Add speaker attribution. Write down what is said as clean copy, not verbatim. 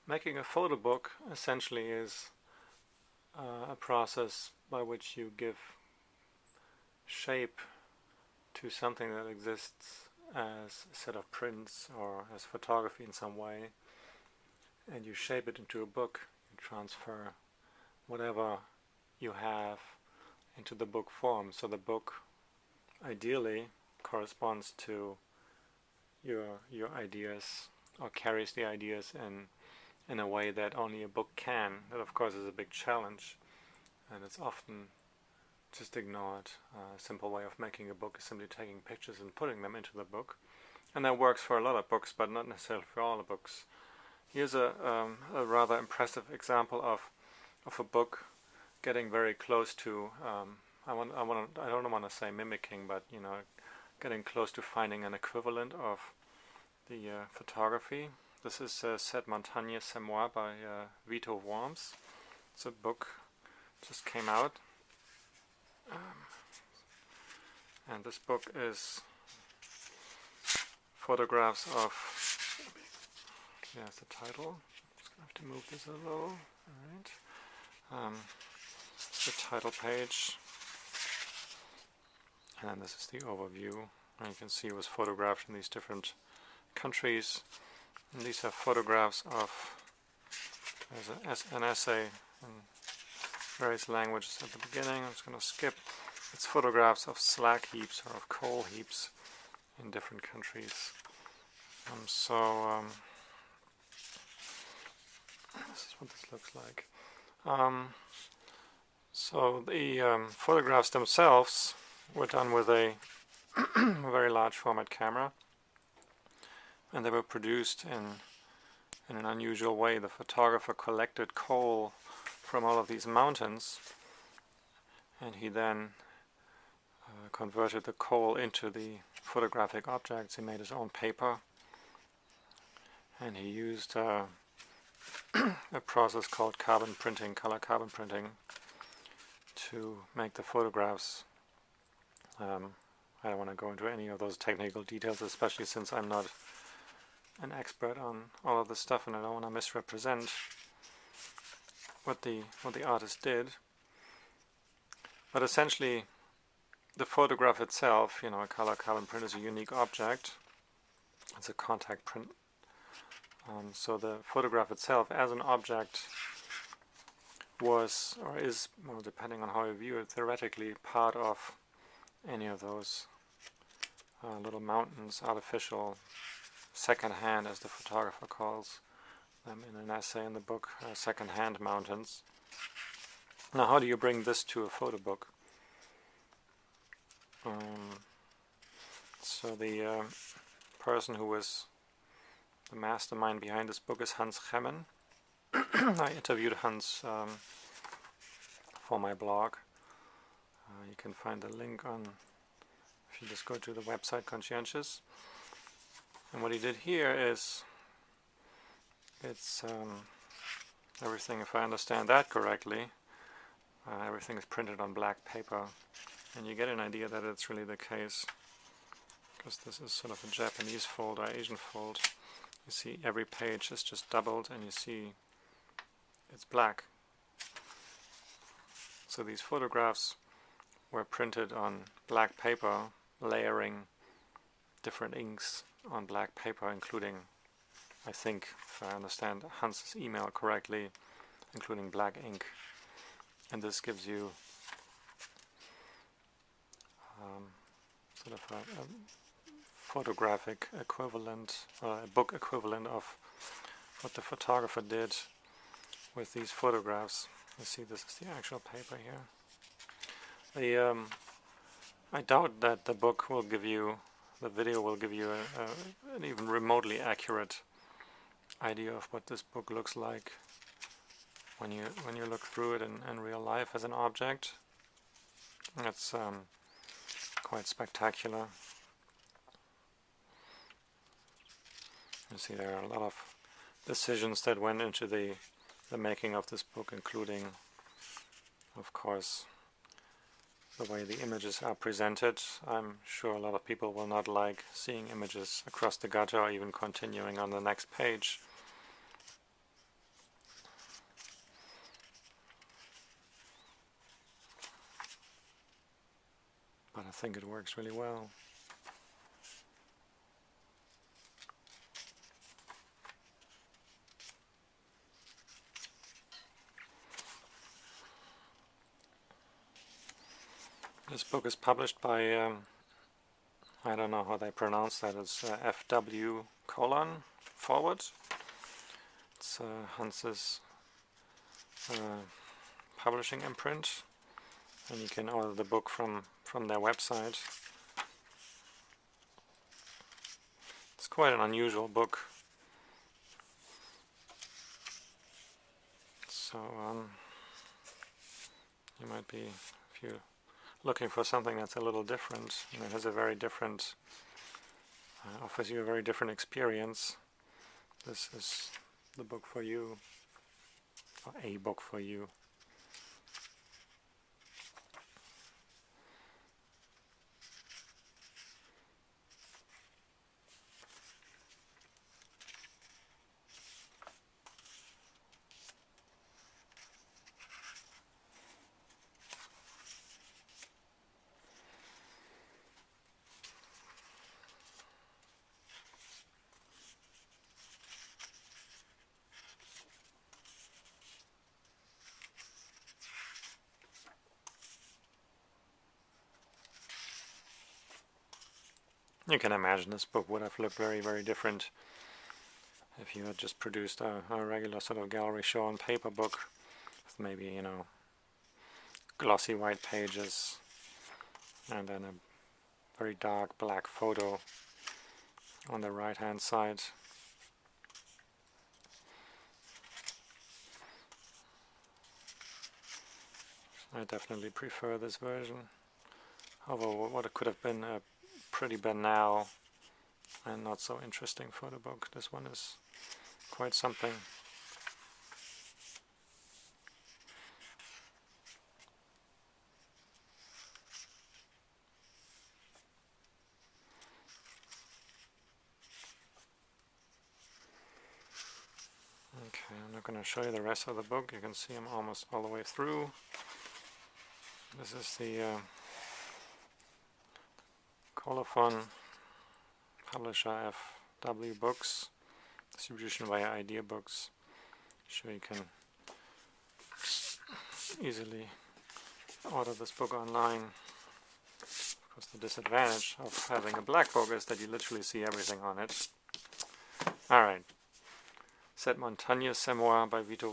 Speaker 1: Making a photo book essentially is a process by which you give shape to something that exists as a set of prints or as photography in some way, and you shape it into a book. You transfer whatever you have into the book form, so the book ideally corresponds to your ideas, or carries the ideas in a way that only a book can. That of course is a big challenge, and it's often just ignored. A simple way of making a book is simply taking pictures and putting them into the book, and that works for a lot of books, but not necessarily for all the books. Here's a rather impressive example of a book getting very close to I don't want to say mimicking, but getting close to finding an equivalent of the photography. This is Cette, Montagne, C'est by Witho. It's a book just came out, and this book is photographs of, here's the title, just gonna have to move this a little, alright, the title page, and then this is the overview, and you can see it was photographed in these different countries, and these are photographs of, there's an essay in various languages at the beginning. I'm just going to skip. It's photographs of slag heaps or of coal heaps in different countries. This is what this looks like. So the photographs themselves were done with a very large format camera, and they were produced in an unusual way. The photographer collected coal from all of these mountains, and he then converted the coal into the photographic objects. He made his own paper, and he used a process called carbon printing, color carbon printing, to make the photographs. I don't want to go into any of those technical details, especially since I'm not an expert on all of this stuff, and I don't want to misrepresent what the artist did. But essentially, the photograph itself, a color carbon print, is a unique object. It's a contact print. So the photograph itself, as an object, was, or is, well, depending on how you view it, theoretically part of any of those little mountains, artificial, second-hand, as the photographer calls them in an essay in the book, second-hand mountains. Now, how do you bring this to a photo book? So the person who was the mastermind behind this book is Hans Gemmen. I interviewed Hans for my blog. You can find the link on, if you just go to the website Conscientious. And what he did here is, it's everything, if I understand that correctly, everything is printed on black paper, and you get an idea that it's really the case, because this is sort of a Japanese fold or Asian fold. You see every page is just doubled, and you see it's black. So these photographs were printed on black paper, layering different inks on black paper, including, I think, if I understand Hans's email correctly, including black ink. And this gives you sort of a photographic equivalent, a book equivalent of what the photographer did with these photographs. You see, this is the actual paper here. I doubt that the book will give you, the video will give you an even remotely accurate idea of what this book looks like when you look through it in real life as an object. It's quite spectacular. You see, there are a lot of decisions that went into the making of this book, including, of course, the way the images are presented. I'm sure a lot of people will not like seeing images across the gutter or even continuing on the next page. but I think it works really well. This book is published by, I don't know how they pronounce that, it's FW :/ It's Hans's publishing imprint, and you can order the book from their website. It's quite an unusual book. So you might be, if you're looking for something that's a little different, and it has a very different, offers you a very different experience, this is the book for you, or a book for you. You can imagine this book would have looked very, very different if you had just produced a regular sort of gallery show on paper book with maybe, you know, glossy white pages and then a very dark black photo on the right hand side. I definitely prefer this version. Although what it could have been a pretty banal and not so interesting photo book, this one is quite something. Okay, I'm not going to show you the rest of the book. You can see I'm almost all the way through. This is the colophon, publisher FW Books, distribution via Idea Books. Sure, you can easily order this book online. Of course, the disadvantage of having a black book is that you literally see everything on it. Alright. Cette Montagne, c'est moi by Witho.